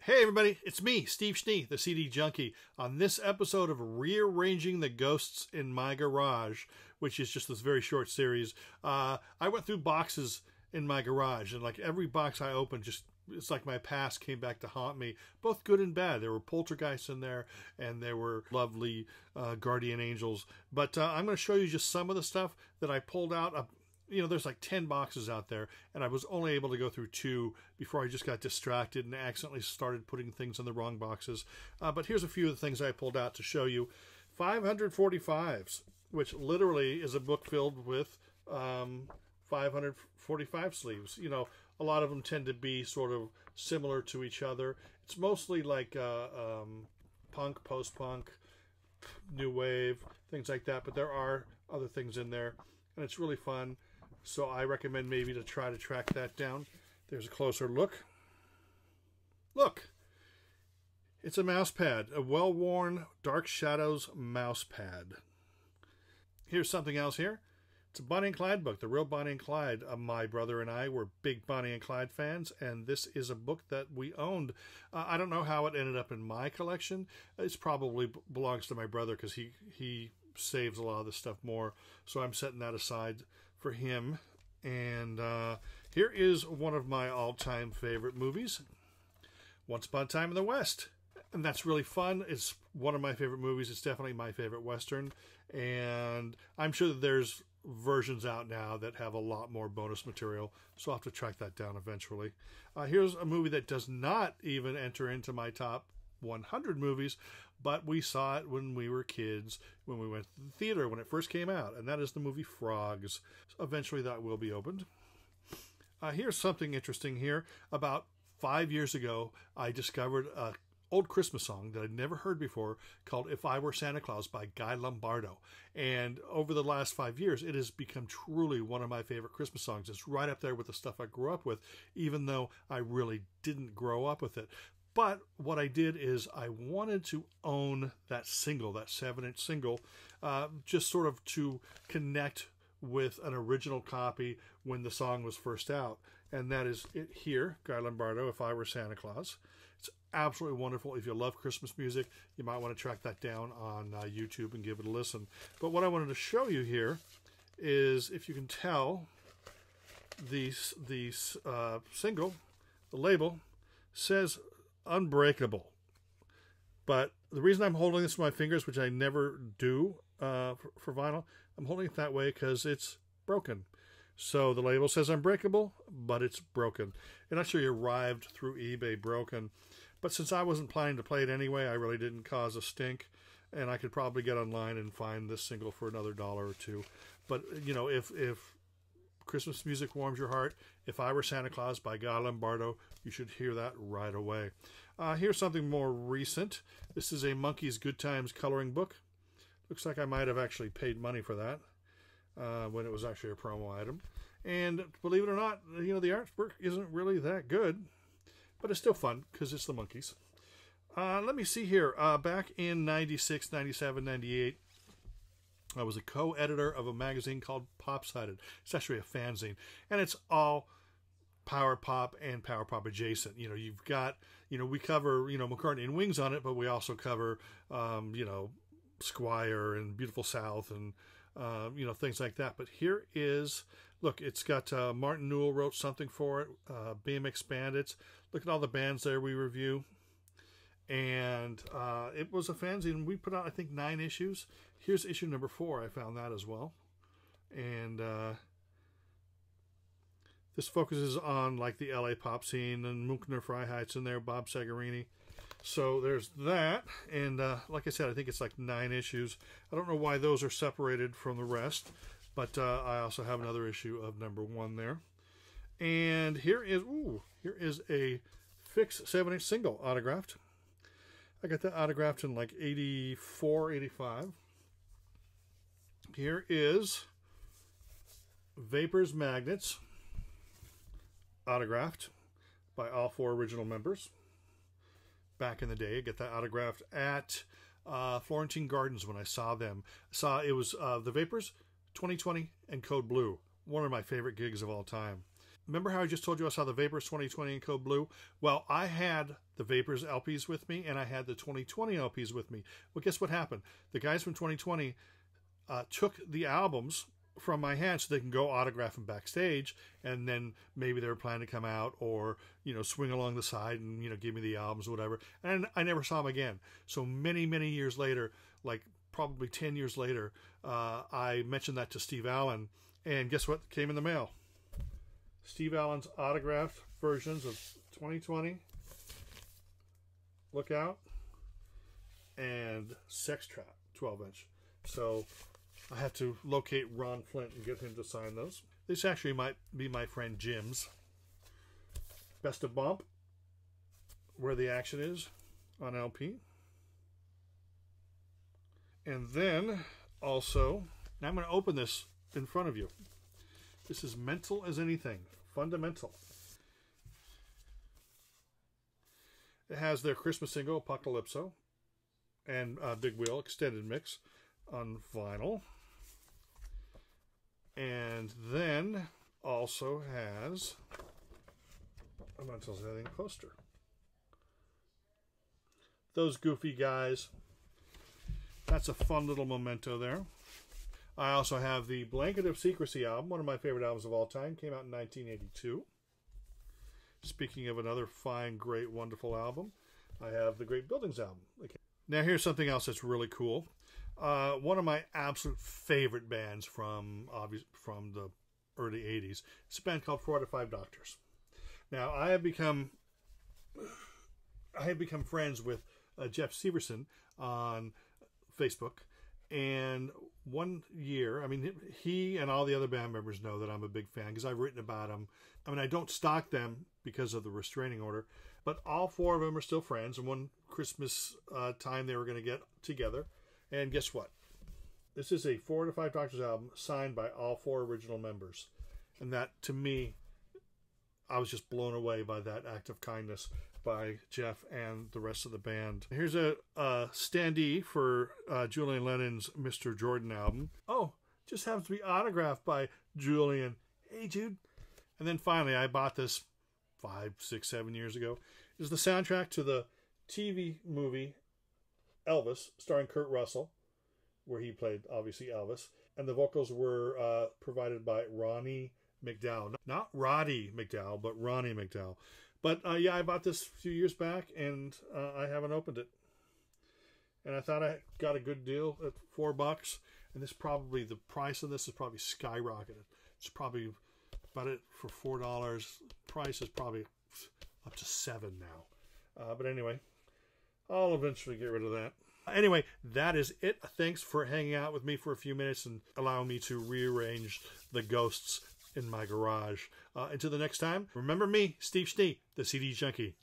Hey everybody, it's me, Steve SCHNEE, the CD Junkie, on this episode of Rearranging the Ghosts in My Garage, which is just this very short series. I went through boxes in my garage, and like every box I opened, it's like my past came back to haunt me, both good and bad. There were poltergeists in there, and there were lovely guardian angels. But I'm going to show you just some of the stuff that I pulled out. There's like 10 boxes out there, and I was only able to go through 2 before I just got distracted and accidentally started putting things in the wrong boxes. But here's a few of the things I pulled out to show you. 545s, which literally is a book filled with 545 sleeves. A lot of them tend to be sort of similar to each other. It's mostly like punk, post-punk, new wave, things like that, but there are other things in there, and it's really fun. So I recommend maybe to try to track that down. There's a closer look. Look, it's a mouse pad, a well-worn Dark Shadows mouse pad. Here's something else here. It's a Bonnie and Clyde book, the real Bonnie and Clyde. My brother and I were big Bonnie and Clyde fans, and this is a book that we owned. I don't know how it ended up in my collection. It probably belongs to my brother because he saves a lot of this stuff more, so I'm setting that aside for him. And here is one of my all-time favorite movies, Once Upon a Time in the West. And that's really fun. It's one of my favorite movies. It's definitely my favorite Western, and I'm sure that there's versions out now that have a lot more bonus material, so I'll have to track that down eventually. Here's a movie that does not even enter into my top 100 movies, but we saw it when we were kids, when we went to the theater when it first came out, and that is the movie Frogs. Eventually that will be opened. Here's something interesting here. About 5 years ago, I discovered a old Christmas song that I'd never heard before called If I Were Santa Claus by Guy Lombardo. And over the last 5 years, it has become truly one of my favorite Christmas songs. It's right up there with the stuff I grew up with, even though I really didn't grow up with it. But what I did is I wanted to own that single, that 7-inch single, just sort of to connect with an original copy when the song was first out. And that is it here, Guy Lombardo, If I Were Santa Claus. It's absolutely wonderful. If you love Christmas music, you might want to track that down on YouTube and give it a listen. But what I wanted to show you here is, if you can tell, the single, the label, says Unbreakable. But the reason I'm holding this with my fingers, which I never do for vinyl, I'm holding it that way because it's broken. So the label says Unbreakable, but it's broken. It actually arrived through eBay broken. But since I wasn't planning to play it anyway, I really didn't cause a stink. And I could probably get online and find this single for another $1 or $2. But, if Christmas music warms your heart, If I Were Santa Claus by Guy Lombardo, you should hear that right away. Here's something more recent. This is a Monkey's Good Times coloring book. Looks like I might have actually paid money for that when it was actually a promo item. And believe it or not, the artwork isn't really that good, but it's still fun because it's the Monkeys. Let me see here. Back in 96, 97, 98, I was a co-editor of a magazine called Popsided. It's actually a fanzine, and it's all power pop and power pop adjacent. You've got, we cover, McCartney and Wings on it, but we also cover, Squire and Beautiful South and, things like that. But here is, look, it's got Martin Newell wrote something for it, BMX Bandits. Look at all the bands there we review. And it was a fanzine. We put out, I think, 9 issues. Here's issue number 4. I found that as well. And this focuses on like the LA pop scene, and Munkner Freiheit's in there, Bob Segarini. So there's that. And like I said, I think it's like 9 issues. I don't know why those are separated from the rest, but I also have another issue of number 1 there. And here is a Fix 7-inch single autographed. I got that autographed in like 84, 85. Here is Vapors Magnets, autographed by all 4 original members. Back in the day, I get that autographed at Florentine Gardens when I saw them. It was The Vapors, 2020, and Code Blue. One of my favorite gigs of all time. Remember how I just told you I saw the Vapors 2020 in Code Blue? Well, I had the Vapors LPs with me, and I had the 2020 LPs with me. Well, guess what happened? The guys from 2020 took the albums from my hand so they can go autograph them backstage, and then maybe they were planning to come out or, you know, swing along the side and, you know, give me the albums or whatever. And I never saw them again. So many, many years later, like probably 10 years later, I mentioned that to Steve Allen, and guess what came in the mail? Steve Allen's autographed versions of 2020, Look Out, and Sex Trap 12-inch. So I have to locate Ron Flint and get him to sign those. This actually might be my friend Jim's. Best of Bump, Where the Action Is, on LP. And then also, now I'm going to open this in front of you. This is Mental as Anything, Fundamental. It has their Christmas single, Apocalypso, and Big Wheel extended mix on vinyl. And then also has a Mental as Anything poster. Those goofy guys. That's a fun little memento there. I also have the Blanket of Secrecy album, one of my favorite albums of all time. Came out in 1982. Speaking of another fine, great, wonderful album, I have the Great Buildings album. Okay. Now here's something else that's really cool. One of my absolute favorite bands from the early 80s. It's a band called 4 out of 5 Doctors. Now I have become friends with Jeff Severson on Facebook, and one year, I mean, he and all the other band members know that I'm a big fan because I've written about them. I mean, I don't stock them because of the restraining order, but all 4 of them are still friends. And one Christmas time, they were going to get together. And guess what? This is a 4 out of 5 Doctors album signed by all 4 original members. And that, to me, I was just blown away by that act of kindness by Jeff and the rest of the band. Here's a standee for Julian Lennon's Mr. Jordan album. Oh, just happens to be autographed by Julian. Hey, Jude. And then finally, I bought this 5, 6, 7 years ago. It's the soundtrack to the TV movie Elvis, starring Kurt Russell, where he played, obviously, Elvis. And the vocals were provided by Ronnie McDowell. Not Roddy McDowell, but Ronnie McDowell. But yeah, I bought this a few years back, and I haven't opened it. And I thought I got a good deal at $4. And this probably, the price of this is probably skyrocketed. It's probably about it for $4. Price is probably up to $7 now. But anyway, I'll eventually get rid of that. Anyway, that is it. Thanks for hanging out with me for a few minutes and allowing me to rearrange the ghosts in my garage. Until the next time, remember me, Steve SCHNEE, the CD Junkie.